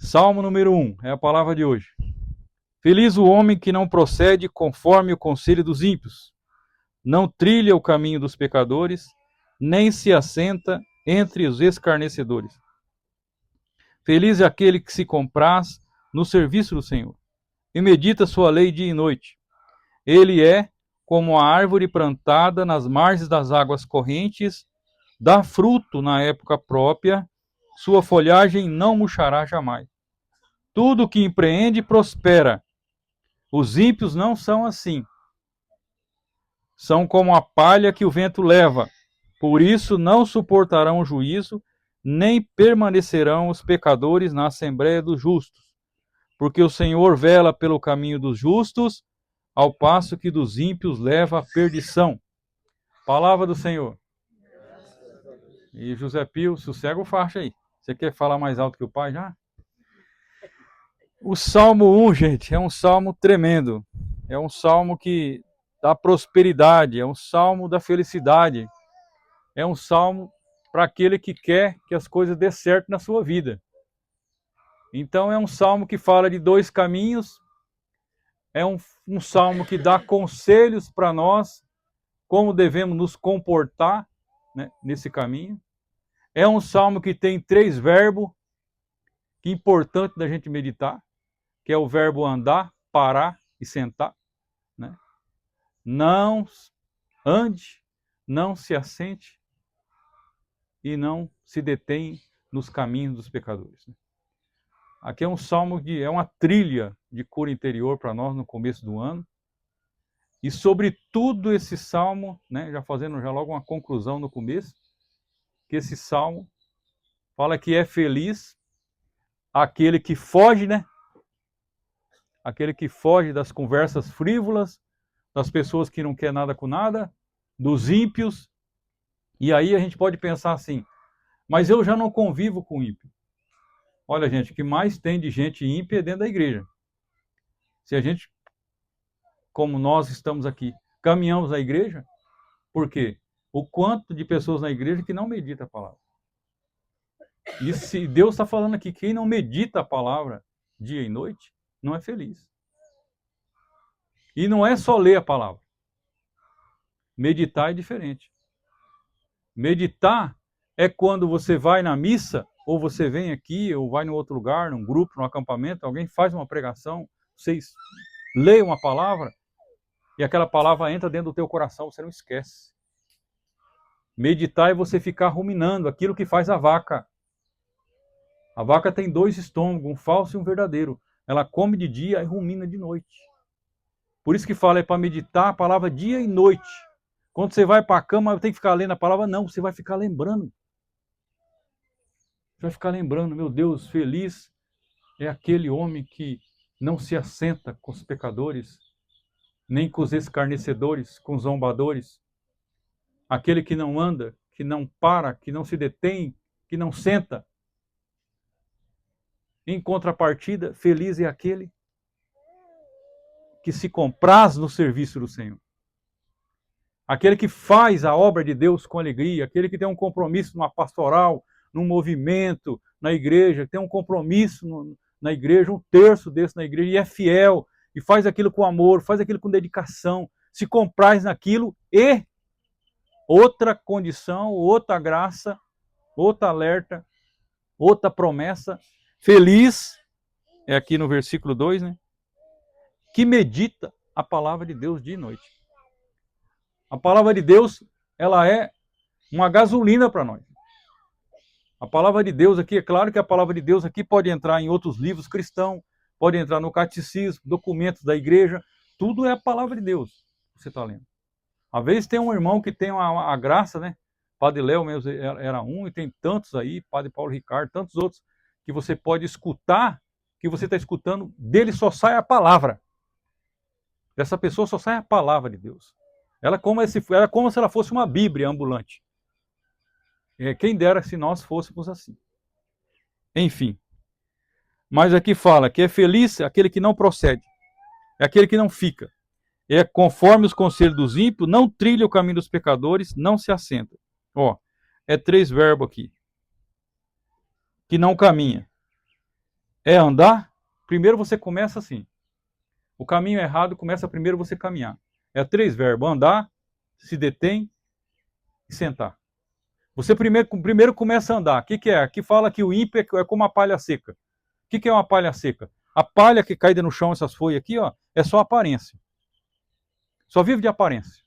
Salmo número 1, é a palavra de hoje. Feliz o homem que não procede conforme o conselho dos ímpios, não trilha o caminho dos pecadores, nem se assenta entre os escarnecedores. Feliz é aquele que se compraz no serviço do Senhor e medita sua lei dia e noite. Ele é como a árvore plantada nas margens das águas correntes, dá fruto na época própria, sua folhagem não murchará jamais. Tudo que empreende prospera. Os ímpios não são assim. São como a palha que o vento leva. Por isso não suportarão o juízo, nem permanecerão os pecadores na assembleia dos justos. Porque o Senhor vela pelo caminho dos justos, ao passo que dos ímpios leva a perdição. Palavra do Senhor. E José Pio, sossega o faixa aí. Você quer falar mais alto que o pai já? O Salmo 1, gente, é um salmo tremendo. É um salmo que dá prosperidade, é um salmo da felicidade. É um salmo para aquele que quer que as coisas dê certo na sua vida. Então é um salmo que fala de dois caminhos, é um salmo que dá conselhos para nós, como devemos nos comportar, né, nesse caminho. É um salmo que tem 3 verbos, que é importante da gente meditar, que é o verbo andar, parar e sentar. Né? Não ande, não se assente e não se detém nos caminhos dos pecadores. Né? Aqui é um salmo que é uma trilha de cura interior para nós no começo do ano. E sobre tudo esse salmo, né, já fazendo já logo uma conclusão no começo, que esse salmo fala que é feliz aquele que foge, né? Aquele que foge das conversas frívolas, das pessoas que não querem nada com nada, dos ímpios. E aí a gente pode pensar assim, mas eu já não convivo com ímpio. Olha, gente, o que mais tem de gente ímpia é dentro da igreja. Se a gente, como nós estamos aqui, caminhamos na igreja, por quê? O quanto de pessoas na igreja que não medita a palavra. E se Deus está falando aqui, quem não medita a palavra dia e noite, não é feliz. E não é só ler a palavra. Meditar é diferente. Meditar é quando você vai na missa, ou você vem aqui, ou vai em outro lugar, num grupo, num acampamento, alguém faz uma pregação, vocês leem uma palavra, e aquela palavra entra dentro do teu coração, você não esquece. Meditar é você ficar ruminando aquilo que faz a vaca. A vaca tem 2 estômagos, um falso e um verdadeiro. Ela come de dia e rumina de noite. Por isso que fala é para meditar a palavra dia e noite. Quando você vai para a cama, tem que ficar lendo a palavra? Não, você vai ficar lembrando. Você vai ficar lembrando, meu Deus, feliz é aquele homem que não se assenta com os pecadores, nem com os escarnecedores, com os zombadores. Aquele que não anda, que não para, que não se detém, que não senta. Em contrapartida, feliz é aquele que se compraz no serviço do Senhor. Aquele que faz a obra de Deus com alegria, aquele que tem um compromisso numa pastoral, num movimento, na igreja, tem um compromisso na igreja, 1/3 desse na igreja, e é fiel, e faz aquilo com amor, faz aquilo com dedicação, se compraz naquilo, e outra condição, outra graça, outra alerta, outra promessa, feliz, é aqui no versículo 2, né? Que medita a palavra de Deus dia e noite. A palavra de Deus, ela é uma gasolina para nós. A palavra de Deus aqui, é claro que a palavra de Deus aqui pode entrar em outros livros cristãos, pode entrar no catecismo, documentos da igreja, tudo é a palavra de Deus que você está lendo. Às vezes tem um irmão que tem a graça, né? Padre Léo mesmo era um, e tem tantos aí, Padre Paulo Ricardo, tantos outros, que você pode escutar, que você está escutando, dele só sai a palavra. Dessa pessoa só sai a palavra de Deus. Ela é como se ela fosse uma Bíblia ambulante. Quem dera se nós fôssemos assim. Enfim. Mas aqui fala que é feliz aquele que não procede. É aquele que não fica. É conforme os conselhos dos ímpios, não trilha o caminho dos pecadores, não se assenta. Ó, é 3 verbos aqui. Que não caminha. é andar, primeiro você começa assim. O caminho errado começa primeiro você caminhar. É 3 verbos: andar, se detém e sentar. Você primeiro começa a andar. O que é? Aqui fala que o ímpio é como a palha seca. O que é uma palha seca? A palha que cai no chão, essas folhas aqui, ó, é só aparência. Só vive de aparência.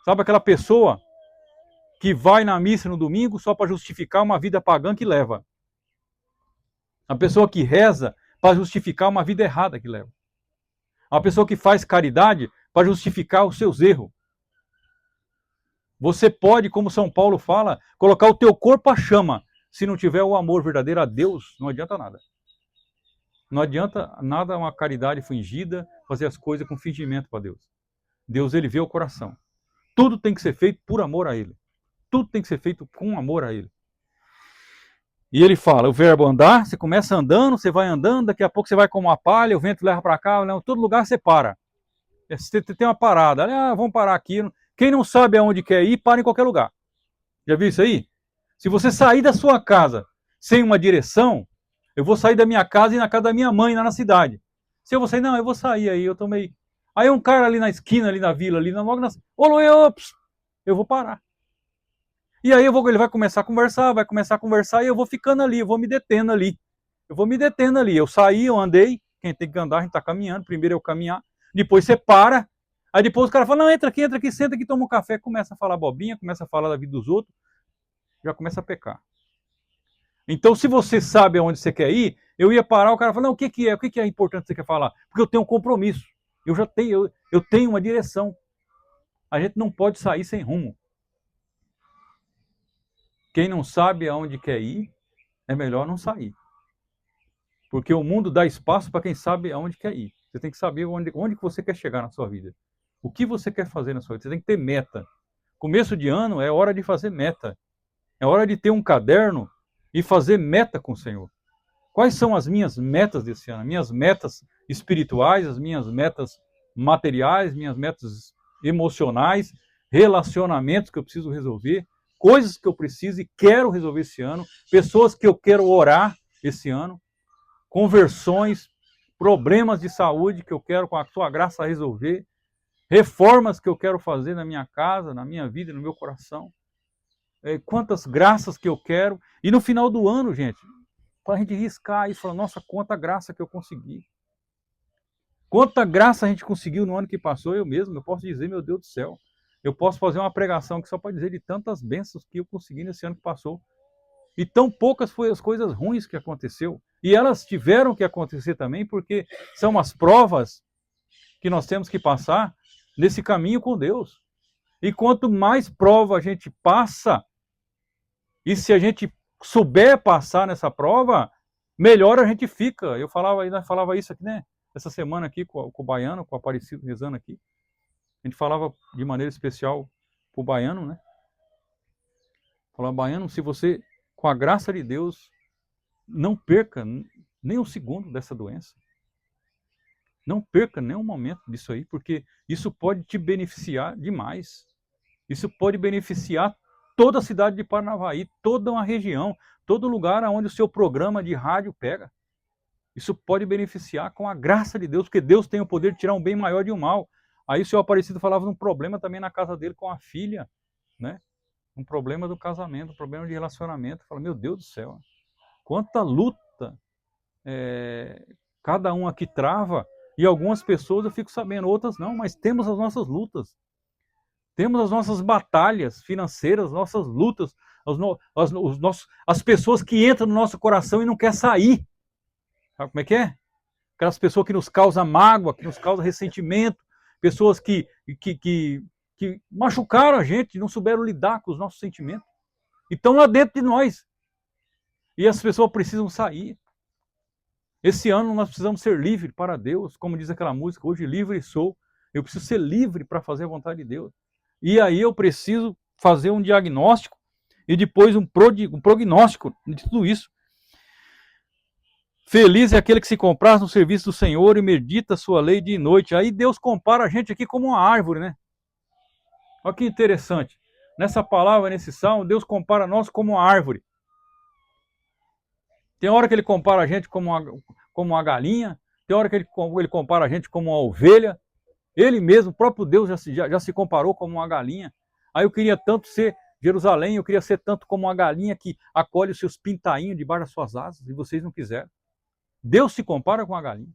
Sabe aquela pessoa que vai na missa no domingo só para justificar uma vida pagã que leva? A pessoa que reza para justificar uma vida errada que leva. A pessoa que faz caridade para justificar os seus erros. Você pode, como São Paulo fala, colocar o teu corpo à chama. Se não tiver o amor verdadeiro a Deus, não adianta nada. Não adianta nada uma caridade fingida, fazer as coisas com fingimento para Deus. Deus, ele vê o coração. Tudo tem que ser feito por amor a ele. Tudo tem que ser feito com amor a ele. E ele fala, o verbo andar, você começa andando, você vai andando, daqui a pouco você vai como uma palha, o vento leva para cá, em todo lugar você para. Você tem uma parada, vamos parar aqui. Quem não sabe aonde quer ir, para em qualquer lugar. Já viu isso aí? Se você sair da sua casa sem uma direção, eu vou sair da minha casa e ir na casa da minha mãe, lá na cidade. Se eu vou sair, não, eu vou sair aí, eu tô meio... Aí um cara ali na esquina, ali na vila, ali logo na... Ô, eu vou parar. E aí ele vai começar a conversar, e eu vou ficando ali, eu vou me detendo ali. Eu saí, eu andei, quem tem que andar, a gente tá caminhando, primeiro eu caminhar, depois você para, aí depois o cara fala, não, entra aqui, senta aqui, toma um café, começa a falar bobinha, começa a falar da vida dos outros, já começa a pecar. Então, se você sabe aonde você quer ir, eu ia parar, o cara fala, não, o que é importante que você quer falar? Porque eu tenho um compromisso, eu tenho uma direção. A gente não pode sair sem rumo. Quem não sabe aonde quer ir, é melhor não sair. Porque o mundo dá espaço para quem sabe aonde quer ir. Você tem que saber onde que você quer chegar na sua vida. O que você quer fazer na sua vida. Você tem que ter meta. Começo de ano é hora de fazer meta. É hora de ter um caderno e fazer meta com o Senhor. Quais são as minhas metas desse ano? Minhas metas espirituais, as minhas metas materiais, minhas metas emocionais, relacionamentos que eu preciso resolver, coisas que eu preciso e quero resolver esse ano, pessoas que eu quero orar esse ano, conversões, problemas de saúde que eu quero com a sua graça resolver, reformas que eu quero fazer na minha casa, na minha vida, no meu coração, quantas graças que eu quero. E no final do ano, gente, para a gente riscar isso, falar, nossa, quanta graça que eu consegui. Quanta graça a gente conseguiu no ano que passou, eu posso dizer, meu Deus do céu, eu posso fazer uma pregação que só para dizer de tantas bênçãos que eu consegui nesse ano que passou. E tão poucas foram as coisas ruins que aconteceu. E elas tiveram que acontecer também, porque são as provas que nós temos que passar nesse caminho com Deus. E quanto mais prova a gente passa, e se a gente souber passar nessa prova, melhor a gente fica. Nós falava isso aqui, né? Essa semana aqui com o Baiano, com o Aparecido rezando aqui. A gente falava de maneira especial pro Baiano, né? Falava, Baiano, se você, com a graça de Deus, não perca nem um segundo dessa doença. Não perca nenhum momento disso aí, porque isso pode te beneficiar demais. Isso pode beneficiar toda a cidade de Paranavaí, toda uma região, todo lugar onde o seu programa de rádio pega. Isso pode beneficiar com a graça de Deus, porque Deus tem o poder de tirar um bem maior de um mal. Aí o senhor Aparecido falava de um problema também na casa dele com a filha, né? Um problema do casamento, um problema de relacionamento. Fala, meu Deus do céu, quanta luta cada um aqui trava, e algumas pessoas eu fico sabendo, outras não, mas temos as nossas lutas. Temos as nossas batalhas financeiras, nossas lutas, as pessoas que entram no nosso coração e não querem sair. Sabe como é que é? Aquelas pessoas que nos causam mágoa, que nos causam ressentimento, pessoas que machucaram a gente, não souberam lidar com os nossos sentimentos. E estão lá dentro de nós. E as pessoas precisam sair. Esse ano nós precisamos ser livres para Deus, como diz aquela música, hoje livre sou. Eu preciso ser livre para fazer a vontade de Deus. E aí eu preciso fazer um diagnóstico e depois um prognóstico de tudo isso. Feliz é aquele que se compraz no serviço do Senhor e medita a sua lei dia e noite. Aí Deus compara a gente aqui como uma árvore, né? Olha que interessante. Nessa palavra, nesse salmo, Deus compara nós como uma árvore. Tem hora que ele compara a gente como uma galinha, tem hora que ele compara a gente como uma ovelha. Ele mesmo, o próprio Deus, já se comparou como uma galinha. Aí eu queria tanto ser Jerusalém, eu queria ser tanto como uma galinha que acolhe os seus pintainhos debaixo das suas asas, e vocês não quiseram. Deus se compara com a galinha.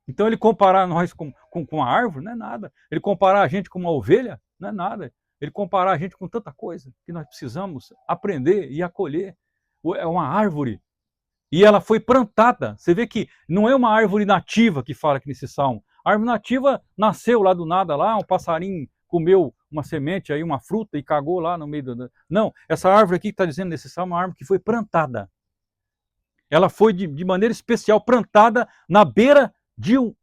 Então ele comparar nós com a árvore não é nada. Ele comparar a gente com uma ovelha não é nada. Ele comparar a gente com tanta coisa que nós precisamos aprender e acolher. É uma árvore. E ela foi plantada. Você vê que não é uma árvore nativa que fala aqui nesse salmo. A árvore nativa nasceu lá do nada, lá, um passarinho comeu uma semente, aí uma fruta e cagou lá no meio do... Não, essa árvore aqui que está dizendo nesse salmo é uma árvore que foi plantada. Ela foi de maneira especial plantada na beira de um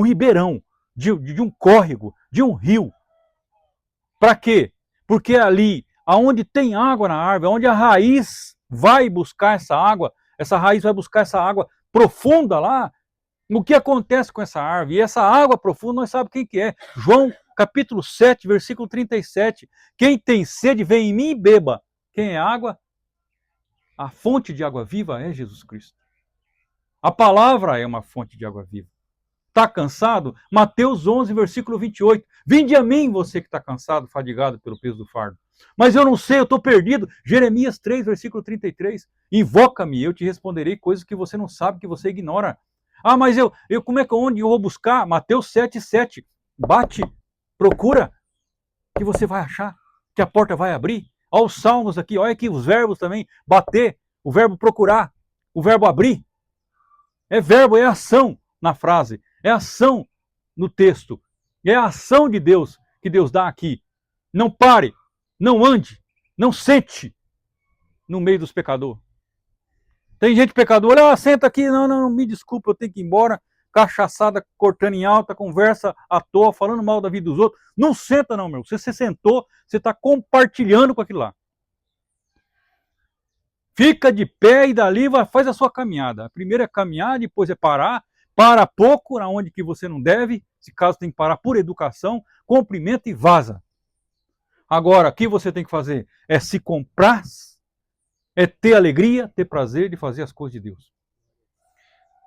ribeirão, de um córrego, de um rio. Para quê? Porque ali, aonde tem água na árvore, onde a raiz vai buscar essa raiz vai buscar essa água profunda lá, o que acontece com essa árvore? E essa água profunda, nós sabemos quem que é. João capítulo 7, versículo 37. Quem tem sede, vem em mim e beba. Quem é água? A fonte de água viva é Jesus Cristo. A palavra é uma fonte de água viva. Está cansado? Mateus 11, versículo 28. Vinde a mim, você que está cansado, fadigado pelo peso do fardo. Mas eu não sei, eu estou perdido. Jeremias 3, versículo 33. Invoca-me, eu te responderei coisas que você não sabe, que você ignora. Ah, mas onde eu vou buscar? Mateus 7, 7. Bate, procura, que você vai achar, que a porta vai abrir. Olha os salmos aqui, olha aqui os verbos também. Bater, o verbo procurar, o verbo abrir. É verbo, é ação na frase. É ação no texto. É a ação de Deus que Deus dá aqui. Não pare, não ande, não sente no meio dos pecadores. Tem gente pecador, olha, senta aqui, não, me desculpa, eu tenho que ir embora, cachaçada, cortando em alta, conversa à toa, falando mal da vida dos outros. Não senta não, meu. Você sentou, você está compartilhando com aquilo lá. Fica de pé e dali faz a sua caminhada. A primeira é caminhar, depois é parar. Para pouco, aonde que você não deve, se caso tem que parar por educação, cumprimenta e vaza. Agora, o que você tem que fazer? É se comprar, é ter alegria, ter prazer de fazer as coisas de Deus.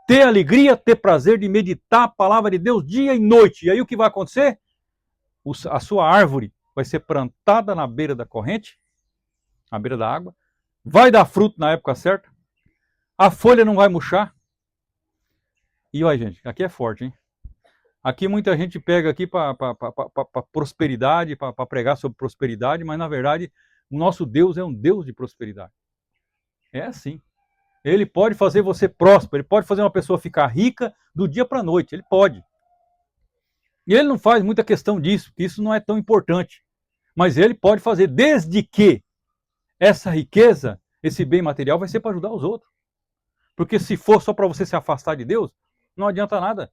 Ter alegria, ter prazer de meditar a palavra de Deus dia e noite. E aí o que vai acontecer? A sua árvore vai ser plantada na beira da corrente, na beira da água, vai dar fruto na época certa, a folha não vai murchar. E olha, gente, aqui é forte, hein? Aqui muita gente pega aqui para prosperidade, para pregar sobre prosperidade, mas na verdade o nosso Deus é um Deus de prosperidade. É assim. Ele pode fazer você próspero, ele pode fazer uma pessoa ficar rica do dia para a noite, ele pode. E ele não faz muita questão disso, que isso não é tão importante. Mas ele pode fazer, desde que essa riqueza, esse bem material, vai ser para ajudar os outros. Porque se for só para você se afastar de Deus, não adianta nada.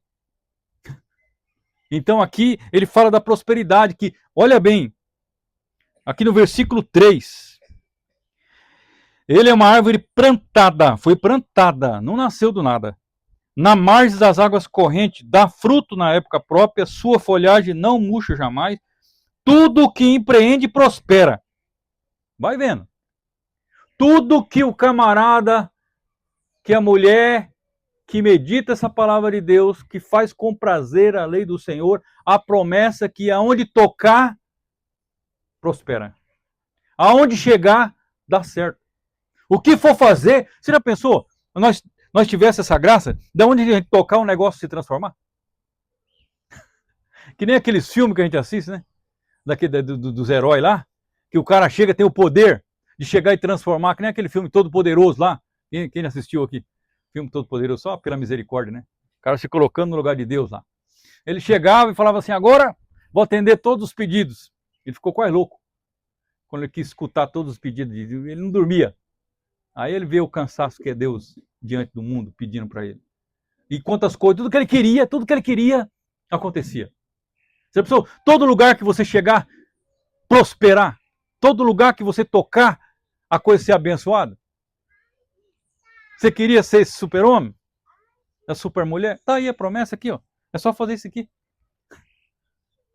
Então aqui ele fala da prosperidade, que, olha bem, aqui no versículo 3, ele é uma árvore plantada, foi plantada, não nasceu do nada. Na margem das águas correntes, dá fruto na época própria, sua folhagem não murcha jamais, tudo que empreende prospera. Vai vendo. Tudo que o camarada, que a mulher, que medita essa palavra de Deus, que faz com prazer a lei do Senhor, a promessa que aonde tocar, prospera. Aonde chegar, dá certo. O que for fazer, você já pensou? Nós tivéssemos essa graça, de onde a gente tocar um negócio se transformar? Que nem aqueles filmes que a gente assiste, né? Dos heróis lá, que o cara chega, tem o poder de chegar e transformar, que nem aquele filme Todo Poderoso lá. Quem assistiu aqui? Filme Todo Poderoso, só pela misericórdia, né? O cara se colocando no lugar de Deus lá. Ele chegava e falava assim, agora vou atender todos os pedidos. Ele ficou quase louco quando ele quis escutar todos os pedidos. Ele não dormia. Aí ele vê o cansaço que é Deus diante do mundo pedindo para ele. E quantas coisas, tudo que ele queria, acontecia. Você pensou, todo lugar que você chegar, prosperar. Todo lugar que você tocar, a coisa ser abençoada. Você queria ser esse super-homem? A super-mulher? Tá aí a promessa aqui, ó. É só fazer isso aqui.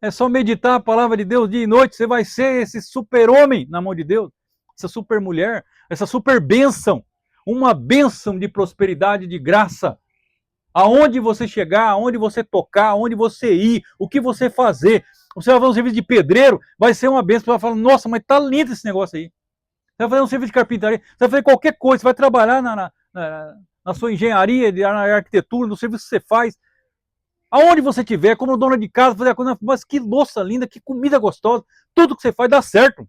É só meditar a palavra de Deus dia e noite. Você vai ser esse super-homem na mão de Deus. Essa super-mulher. Essa super-bênção. uma bênção de prosperidade, de graça. Aonde você chegar, aonde você tocar, aonde você ir, o que você fazer. Você vai fazer um serviço de pedreiro, vai ser uma bênção. Você vai falar, nossa, mas tá lindo esse negócio aí. Você vai fazer um serviço de carpintaria, você vai fazer qualquer coisa, você vai trabalhar na sua engenharia, na arquitetura, no serviço que você faz. Aonde você estiver, como dona de casa, fazer a coisa, mas que louça linda, que comida gostosa. Tudo que você faz dá certo.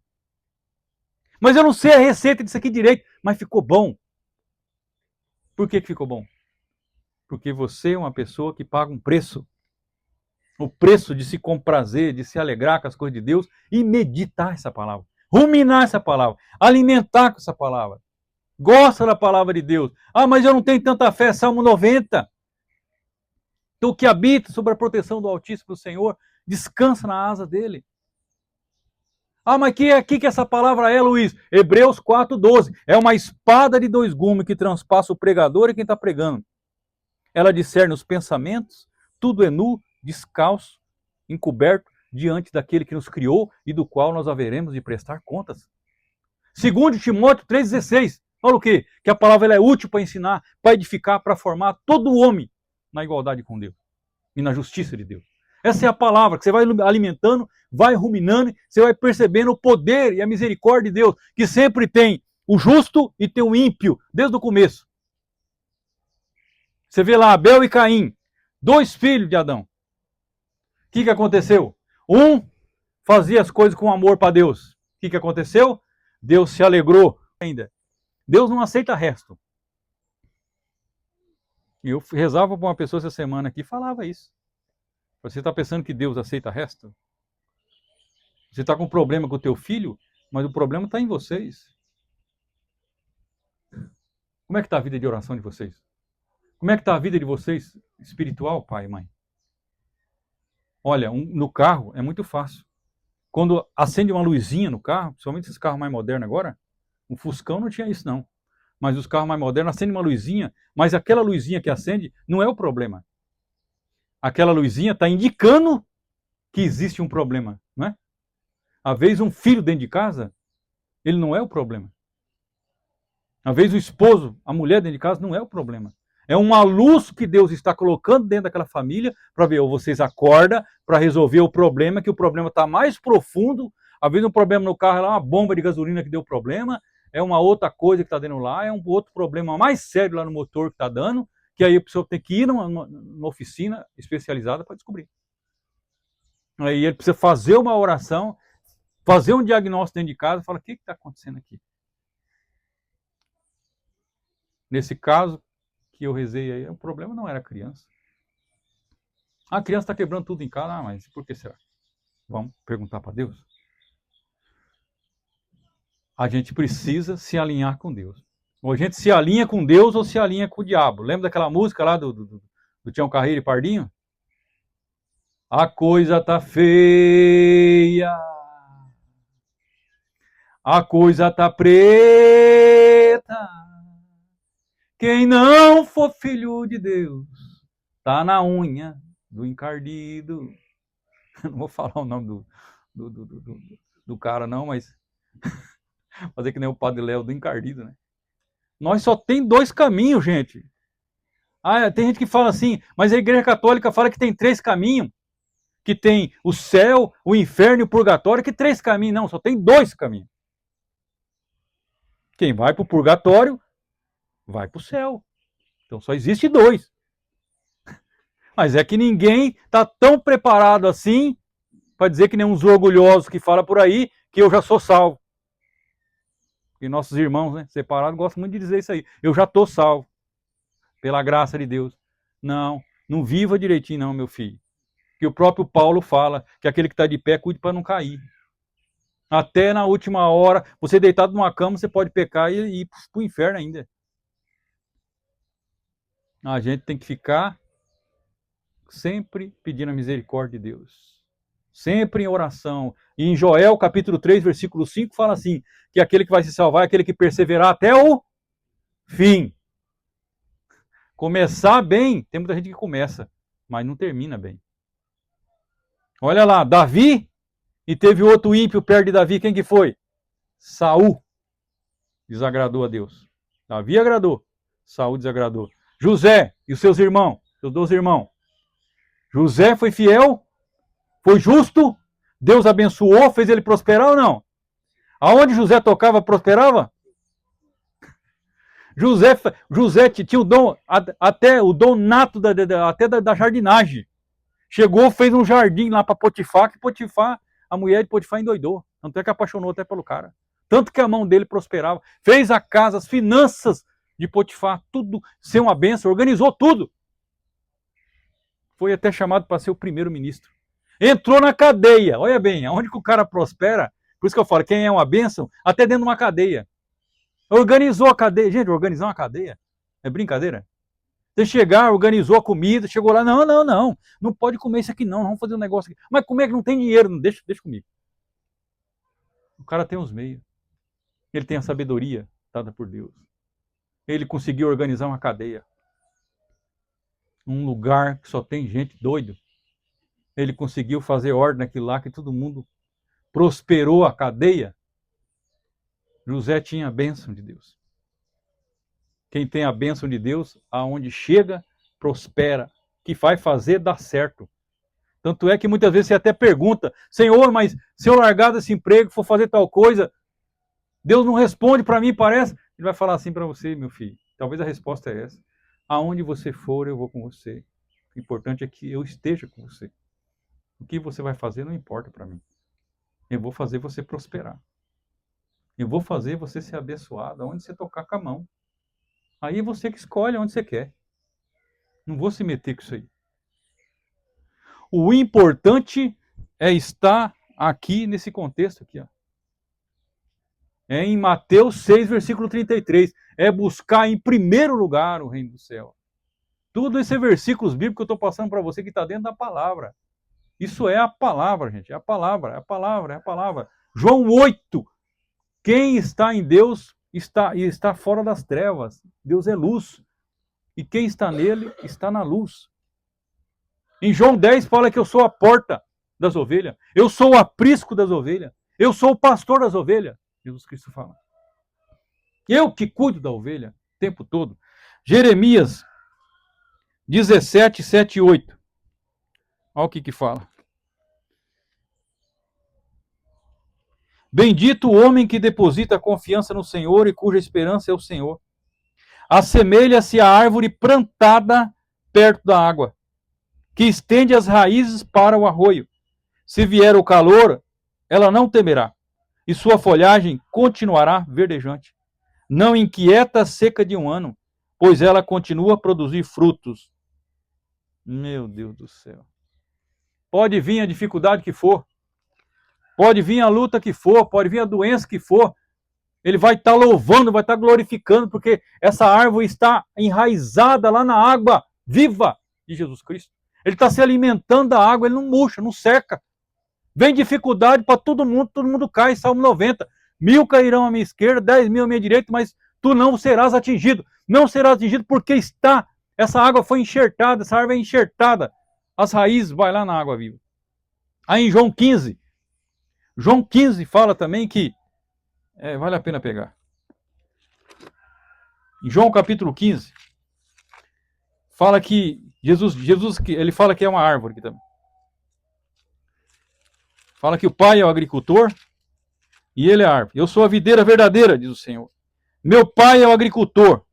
Mas eu não sei a receita disso aqui direito, mas ficou bom. Por que ficou bom? Porque você é uma pessoa que paga um preço. O preço de se comprazer, de se alegrar com as coisas de Deus e meditar essa palavra. Ruminar essa palavra. Alimentar com essa palavra. Gosta da palavra de Deus. Ah, mas eu não tenho tanta fé. Salmo 90. Tu que habita sob a proteção do Altíssimo Senhor, descansa na asa dele. Ah, mas que essa palavra é, Luiz? Hebreus 4,12. É uma espada de dois gumes que transpassa o pregador e quem está pregando. Ela discerne os pensamentos, tudo é nu, descalço, encoberto, diante daquele que nos criou e do qual nós haveremos de prestar contas. 2 Timóteo 3,16. Fala o quê? Que a palavra ela é útil para ensinar, para edificar, para formar todo o homem na igualdade com Deus e na justiça de Deus. Essa é a palavra que você vai alimentando, vai ruminando, você vai percebendo o poder e a misericórdia de Deus, que sempre tem o justo e tem o ímpio, desde o começo. Você vê lá Abel e Caim, 2 filhos de Adão. O que aconteceu? Um fazia as coisas com amor para Deus. O que aconteceu? Deus se alegrou ainda. Deus não aceita resto. Eu rezava para uma pessoa essa semana aqui e falava isso. Você está pensando que Deus aceita resto? Você está com problema com o teu filho, mas o problema está em vocês. Como é que está a vida de oração de vocês? Como é que está a vida de vocês espiritual, pai e mãe? Olha, no carro é muito fácil. Quando acende uma luzinha no carro, principalmente esses carros mais modernos agora, o Fuscão não tinha isso não. Mas os carros mais modernos acendem uma luzinha, mas aquela luzinha que acende não é o problema. Aquela luzinha está indicando que existe um problema, não é? Às vezes um filho dentro de casa, ele não é o problema. Às vezes o esposo, a mulher dentro de casa não é o problema. É uma luz que Deus está colocando dentro daquela família para ver, ou vocês acordam para resolver o problema, que o problema está mais profundo. Às vezes um problema no carro é uma bomba de gasolina que deu problema, é uma outra coisa que está dando lá, é um outro problema mais sério lá no motor que está dando, que aí a pessoa tem que ir numa oficina especializada para descobrir. Aí ele precisa fazer uma oração, fazer um diagnóstico dentro de casa e falar, o que está acontecendo aqui? Nesse caso que eu rezei aí, o problema não era a criança. A criança está quebrando tudo em casa, mas por que será? Vamos perguntar para Deus? A gente precisa se alinhar com Deus. Ou a gente se alinha com Deus ou se alinha com o diabo. Lembra daquela música lá do Tião Carreiro e Pardinho? A coisa tá feia. A coisa tá preta. Quem não for filho de Deus, tá na unha do encardido. Não vou falar o nome do cara não, mas fazer que nem o Padre Léo do encardido, né? Nós só tem 2 caminhos, gente. Ah, tem gente que fala assim, mas a Igreja Católica fala que tem 3 caminhos. Que tem o céu, o inferno e o purgatório, que 3 caminhos. Não, só tem 2 caminhos. Quem vai para o purgatório, vai para o céu. Então só existe 2. Mas é que ninguém está tão preparado assim para dizer que nem uns orgulhosos que falam por aí que eu já sou salvo. E nossos irmãos, né, separados, gostam muito de dizer isso aí. Eu já estou salvo, pela graça de Deus. Não, não viva direitinho não, meu filho. Que o próprio Paulo fala que aquele que está de pé, cuide para não cair. Até na última hora, você deitado numa cama, você pode pecar e ir para o inferno ainda. A gente tem que ficar sempre pedindo a misericórdia de Deus. Sempre em oração. E em Joel, capítulo 3, versículo 5, fala assim, que aquele que vai se salvar é aquele que perseverar até o fim. Começar bem, tem muita gente que começa, mas não termina bem. Olha lá, Davi, e teve outro ímpio perto de Davi, quem que foi? Saul. Desagradou a Deus. Davi agradou, Saul desagradou. José e os seus irmãos, seus 12 irmãos. José foi fiel, foi justo, Deus abençoou, fez ele prosperar ou não? Aonde José tocava, prosperava? José tinha o dom, até o dom nato da jardinagem. Chegou, fez um jardim lá para Potifar, que Potifar, a mulher de Potifar endoidou. Tanto é que apaixonou até pelo cara. Tanto que a mão dele prosperava. Fez a casa, as finanças de Potifar, tudo ser uma bênção, organizou tudo. Foi até chamado para ser o primeiro-ministro. Entrou na cadeia. Olha bem, aonde que o cara prospera, por isso que eu falo, quem é uma bênção, até dentro de uma cadeia. Organizou a cadeia. Gente, organizar uma cadeia é brincadeira? Você chegar, organizou a comida, chegou lá, não pode comer isso aqui não, vamos fazer um negócio aqui. Mas como é que não tem dinheiro? Não, deixa comigo. O cara tem os meios. Ele tem a sabedoria dada por Deus. Ele conseguiu organizar uma cadeia. Um lugar que só tem gente doido. Ele conseguiu fazer ordem naquilo lá, que todo mundo prosperou a cadeia. José tinha a bênção de Deus. Quem tem a bênção de Deus, aonde chega, prospera. Que vai fazer, dá certo. Tanto é que muitas vezes você até pergunta, Senhor, mas se eu largar desse emprego, for fazer tal coisa, Deus não responde para mim, parece. Ele vai falar assim para você, meu filho. Talvez a resposta é essa. Aonde você for, eu vou com você. O importante é que eu esteja com você. O que você vai fazer não importa para mim. Eu vou fazer você prosperar. Eu vou fazer você ser abençoado aonde você tocar com a mão. Aí é você que escolhe onde você quer. Não vou se meter com isso aí. O importante é estar aqui nesse contexto aqui, ó. É em Mateus 6, versículo 33. É buscar em primeiro lugar o reino do céu. Tudo esse versículos bíblicos que eu estou passando para você que está dentro da palavra. Isso é a palavra, gente. É a palavra, é a palavra, é a palavra. João 8. Quem está em Deus está fora das trevas. Deus é luz. E quem está nele está na luz. Em João 10 fala que eu sou a porta das ovelhas. Eu sou o aprisco das ovelhas. Eu sou o pastor das ovelhas. Jesus Cristo fala. Eu que cuido da ovelha o tempo todo. Jeremias 17, 7 e 8. Olha o que fala. Bendito o homem que deposita confiança no Senhor e cuja esperança é o Senhor. Assemelha-se à árvore plantada perto da água, que estende as raízes para o arroio. Se vier o calor, ela não temerá, e sua folhagem continuará verdejante. Não inquieta a seca de um ano, pois ela continua a produzir frutos. Meu Deus do céu. Pode vir a dificuldade que for, pode vir a luta que for, pode vir a doença que for, ele vai estar louvando, vai estar glorificando, porque essa árvore está enraizada lá na água viva de Jesus Cristo. Ele está se alimentando da água, ele não murcha, não seca. Vem dificuldade para todo mundo cai, Salmo 90. 1000 cairão à minha esquerda, 10.000 à minha direita, mas tu não serás atingido. Não serás atingido porque essa água foi enxertada, essa árvore é enxertada. As raízes vai lá na água viva. Aí em João 15 fala também que vale a pena pegar. Em João capítulo 15, fala que Jesus ele fala que é uma árvore aqui também. Fala que o Pai é o agricultor e ele é a árvore. Eu sou a videira verdadeira, diz o Senhor. Meu Pai é o agricultor.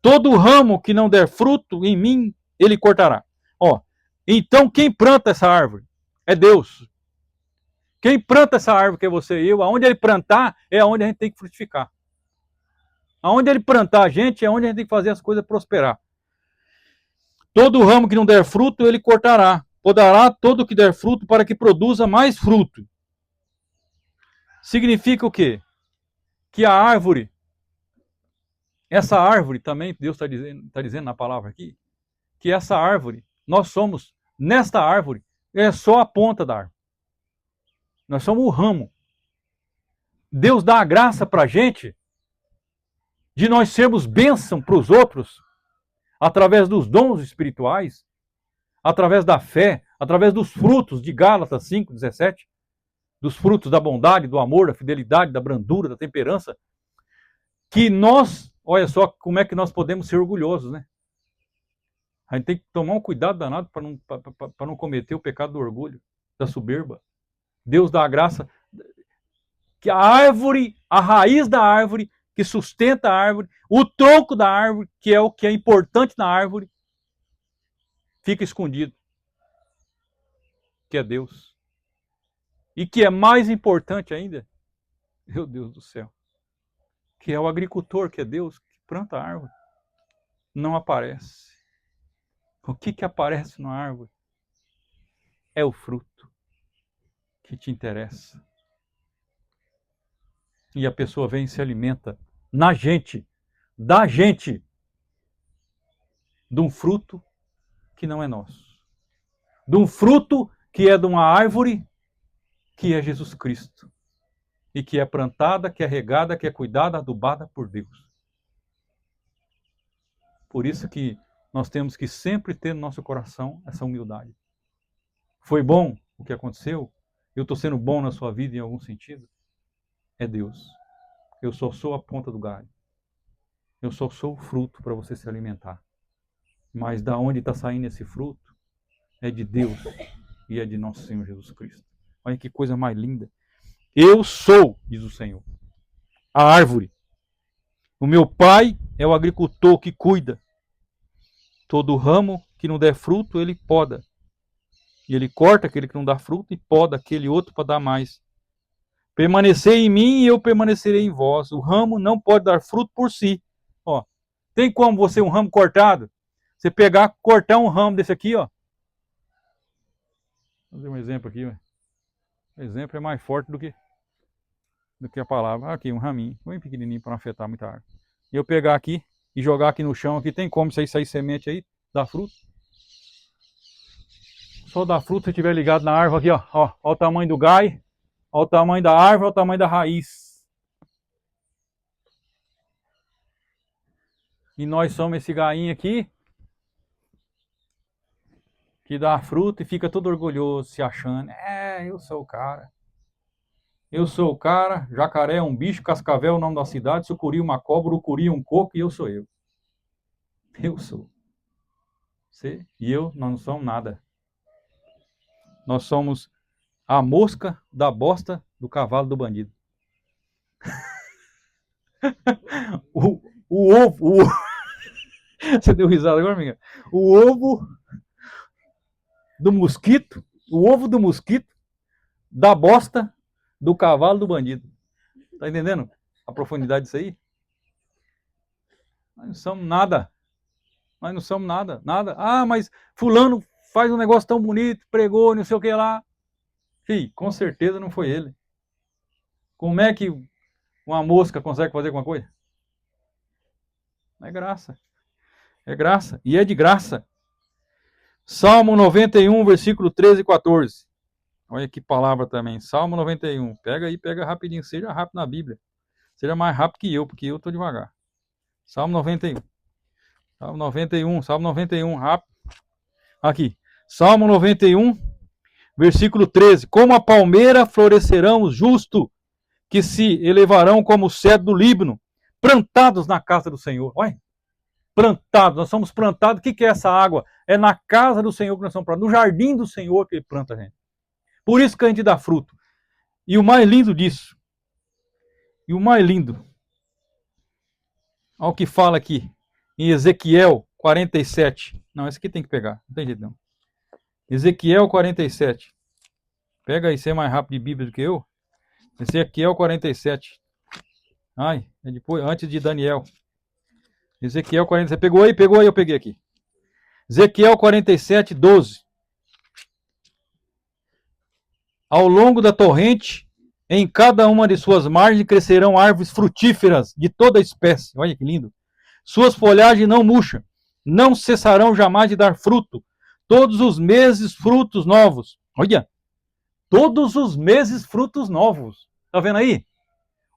Todo ramo que não der fruto em mim, ele cortará. Então quem planta essa árvore? É Deus. Quem planta essa árvore que é você e eu, aonde ele plantar, é aonde a gente tem que frutificar. Aonde ele plantar a gente, é onde a gente tem que fazer as coisas prosperar. Todo ramo que não der fruto, ele cortará. Podará todo que der fruto para que produza mais fruto. Significa o quê? Que a árvore, essa árvore também, Deus está dizendo na palavra aqui, que essa árvore, nós somos, nesta árvore, é só a ponta da árvore. Nós somos o ramo. Deus dá a graça para a gente de nós sermos bênção para os outros através dos dons espirituais, através da fé, através dos frutos de Gálatas 5:17, dos frutos da bondade, do amor, da fidelidade, da brandura, da temperança. que nós, olha só como é que nós podemos ser orgulhosos, né? A gente tem que tomar um cuidado danado para não cometer o pecado do orgulho, da soberba. Deus dá a graça que a árvore, a raiz da árvore, que sustenta a árvore, o tronco da árvore, que é o que é importante na árvore, fica escondido, que é Deus. E que é mais importante ainda, meu Deus do céu, que é o agricultor, que é Deus, que planta a árvore. Não aparece. O que aparece na árvore? É o fruto que te interessa. E a pessoa vem e se alimenta na gente, da gente, de um fruto que não é nosso. De um fruto que é de uma árvore que é Jesus Cristo. E que é plantada, que é regada, que é cuidada, adubada por Deus. Por isso que nós temos que sempre ter no nosso coração essa humildade. Foi bom o que aconteceu? Eu estou sendo bom na sua vida em algum sentido? É Deus. Eu só sou a ponta do galho. Eu só sou o fruto para você se alimentar. Mas da onde está saindo esse fruto? É de Deus e é de nosso Senhor Jesus Cristo. Olha que coisa mais linda. Eu sou, diz o Senhor, a árvore. O meu pai é o agricultor que cuida. Todo ramo que não der fruto, ele poda. E ele corta aquele que não dá fruto e poda aquele outro para dar mais. Permanecei em mim e eu permanecerei em vós. O ramo não pode dar fruto por si. Ó, tem como você, um ramo cortado, você pegar, cortar um ramo desse aqui, ó. Vou fazer um exemplo aqui, ó. O exemplo é mais forte do que a palavra. Aqui, um raminho, bem pequenininho para não afetar muita árvore. E eu pegar aqui e jogar aqui no chão, aqui tem como isso aí sair semente aí, dar fruto. Só dá fruto se estiver ligado na árvore aqui, ó. Ó o tamanho do gai, ó o tamanho da árvore, ó o tamanho da raiz. E nós somos esse gainho aqui, que dá fruto e fica todo orgulhoso, se achando. Eu sou o cara. Eu sou o cara, jacaré é um bicho, cascavel é o nome da cidade, sucuri uma cobra, ucuri um coco e eu sou eu. Eu sou. Você e eu, nós não somos nada. Nós somos a mosca da bosta do cavalo do bandido. o ovo. Você deu risada agora, amiga? O ovo do mosquito, o ovo do mosquito da bosta do cavalo do bandido. Tá entendendo a profundidade disso aí? Nós não somos nada. Nós não somos nada, nada. Ah, mas fulano faz um negócio tão bonito, pregou, não sei o que lá. Fih, com certeza não foi ele. Como é que uma mosca consegue fazer alguma coisa? É graça. É graça. E é de graça. Salmo 91, versículo 13 e 14. Olha que palavra também. Salmo 91. Pega aí, pega rapidinho. Seja rápido na Bíblia. Seja mais rápido que eu, porque eu estou devagar. Salmo 91. Salmo 91, Salmo 91, rápido. Aqui. Salmo 91, versículo 13. Como a palmeira florescerão os justos, que se elevarão como o cedro do Líbano, plantados na casa do Senhor. Olha. Plantados, nós somos plantados. O que é essa água? É na casa do Senhor que nós somos plantados. No jardim do Senhor que ele planta a gente. Por isso que a gente dá fruto. E o mais lindo disso, e o mais lindo, olha o que fala aqui, em Ezequiel 47. Não, esse aqui tem que pegar, não tem jeito não. Ezequiel 47. Pega aí, você é mais rápido de Bíblia do que eu. Ezequiel 47. Ai, é depois, antes de Daniel. Ezequiel 47. Pegou aí? Pegou aí, eu peguei aqui. Ezequiel 47, 12. Ao longo da torrente, em cada uma de suas margens crescerão árvores frutíferas de toda espécie. Olha que lindo. Suas folhagens não murcham, não cessarão jamais de dar fruto. Todos os meses frutos novos. Olha, todos os meses frutos novos. Tá vendo aí?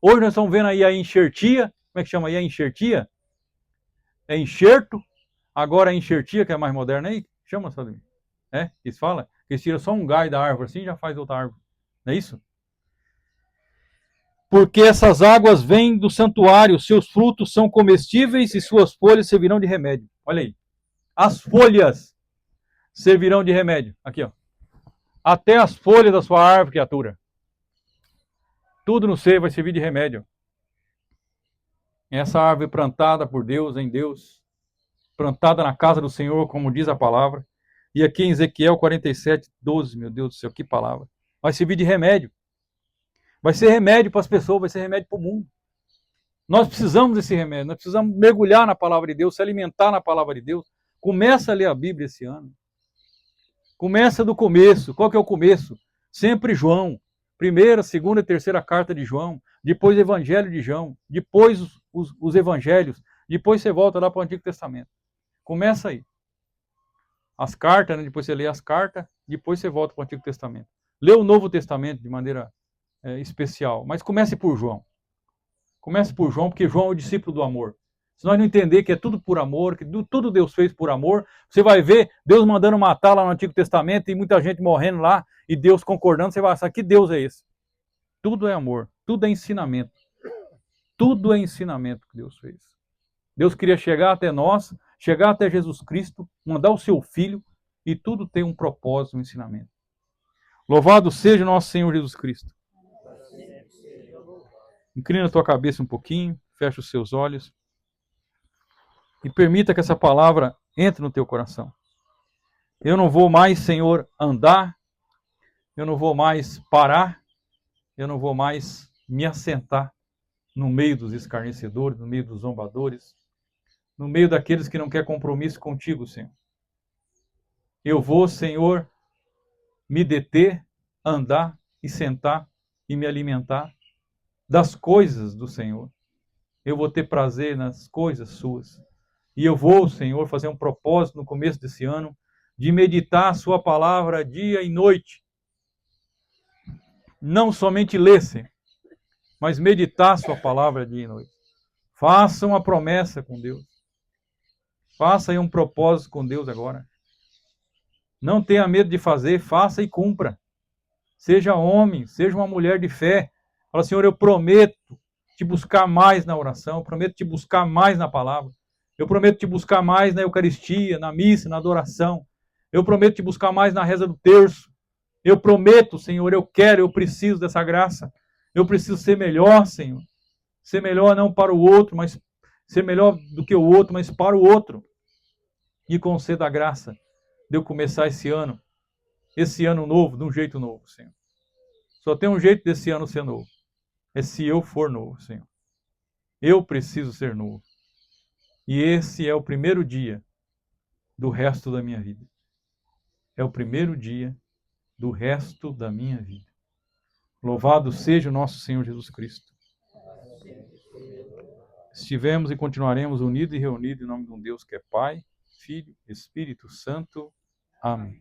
Hoje nós estamos vendo aí a enxertia. Como é que chama aí a enxertia? É enxerto. Agora a enxertia, que é mais moderna aí. Chama, sabe? É, eles falam. Eles tiram só um galho da árvore assim e já faz outra árvore. Não é isso? porque essas águas vêm do santuário, seus frutos são comestíveis e suas folhas servirão de remédio. Olha aí. As folhas servirão de remédio. Aqui, ó. Até as folhas da sua árvore, criatura. Tudo no ser vai servir de remédio. Essa árvore plantada por Deus, em Deus, plantada na casa do Senhor, como diz a palavra. E aqui em Ezequiel 47:12, meu Deus do céu, que palavra. Vai servir de remédio. Vai ser remédio para as pessoas, vai ser remédio para o mundo. Nós precisamos desse remédio, nós precisamos mergulhar na palavra de Deus, se alimentar na palavra de Deus. Começa a ler a Bíblia esse ano. Começa do começo. Qual que é o começo? Sempre João. Primeira, segunda e terceira carta de João. Depois o Evangelho de João. Depois os Evangelhos. Depois você volta lá para o Antigo Testamento. Começa aí. As cartas, né? Depois você lê as cartas. Depois você volta para o Antigo Testamento. Lê o Novo Testamento de maneira especial. Mas comece por João. Comece por João, porque João é o discípulo do amor. Se nós não entender que é tudo por amor, que tudo Deus fez por amor, você vai ver Deus mandando matar lá no Antigo Testamento e muita gente morrendo lá e Deus concordando, você vai achar que Deus é esse. Tudo é amor, tudo é ensinamento. Tudo é ensinamento que Deus fez. Deus queria chegar até nós, chegar até Jesus Cristo, mandar o seu Filho e tudo tem um propósito, um ensinamento. Louvado seja o nosso Senhor Jesus Cristo. Inclina a tua cabeça um pouquinho, fecha os seus olhos. E permita que essa palavra entre no teu coração. Eu não vou mais, Senhor, andar. Eu não vou mais parar. Eu não vou mais me assentar no meio dos escarnecedores, no meio dos zombadores, no meio daqueles que não querem compromisso contigo, Senhor. Eu vou, Senhor, me deter, andar e sentar e me alimentar das coisas do Senhor. Eu vou ter prazer nas coisas suas. E eu vou, Senhor, fazer um propósito no começo desse ano de meditar a sua palavra dia e noite. Não somente ler, Senhor, mas meditar a sua palavra dia e noite. Faça uma promessa com Deus. Faça aí um propósito com Deus agora. Não tenha medo de fazer, faça e cumpra. Seja homem, seja uma mulher de fé. Fala, Senhor, eu prometo te buscar mais na oração, eu prometo te buscar mais na palavra. Eu prometo te buscar mais na Eucaristia, na missa, na adoração. Eu prometo te buscar mais na reza do terço. Eu prometo, Senhor, eu quero, eu preciso dessa graça. Eu preciso ser melhor, Senhor. Ser melhor não para o outro, mas ser melhor do que o outro, mas para o outro. E conceda a graça de eu começar esse ano novo, de um jeito novo, Senhor. Só tem um jeito desse ano ser novo. É se eu for novo, Senhor. Eu preciso ser novo. E esse é o primeiro dia do resto da minha vida. É o primeiro dia do resto da minha vida. Louvado seja o nosso Senhor Jesus Cristo. Estivemos e continuaremos unidos e reunidos em nome de um Deus que é Pai, Filho, Espírito Santo. Amém.